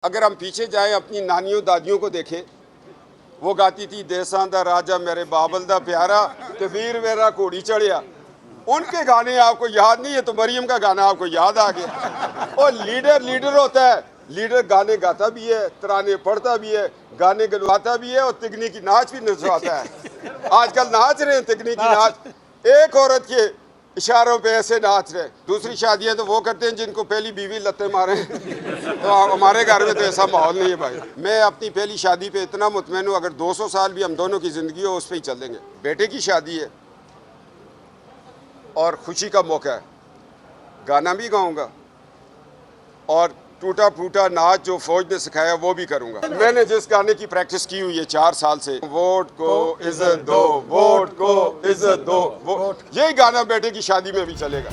अगर हम पीछे जाएं अपनी नानियों दादियों को देखें, वो गाती थी देसां दा राजा मेरे बाबल दा प्यारा ते वीर मेरा घोड़ी चढ़िया। उनके गाने आपको याद नहीं है तो मरियम का गाना आपको याद आ गया। और लीडर होता है, लीडर गाने गाता भी है, तराने पढ़ता भी है, गाने गलवाता भी है और तिगनी की नाच भी नचवाता है। आजकल नाच रहे हैं तिगनी की नाच, एक औरत के इशारों पे ऐसे नाच रहे। दूसरी शादियां तो वो करते हैं जिनको पहली बीवी लत्ते मारे। तो हमारे घर में तो ऐसा माहौल नहीं है भाई। मैं अपनी पहली शादी पे इतना मुतमैन हूँ, अगर 200 साल भी हम दोनों की ज़िंदगी हो उस पर ही चल देंगे। बेटे की शादी है और खुशी का मौका है, गाना भी गाऊंगा और टूटा फूटा नाच जो फौज ने सिखाया वो भी करूंगा। मैंने जिस गाने की प्रैक्टिस की हुई है 4 साल से, वोट को इज्जत दो, वोट को इज्जत दो, वो यही गाना बेटे की शादी में भी चलेगा।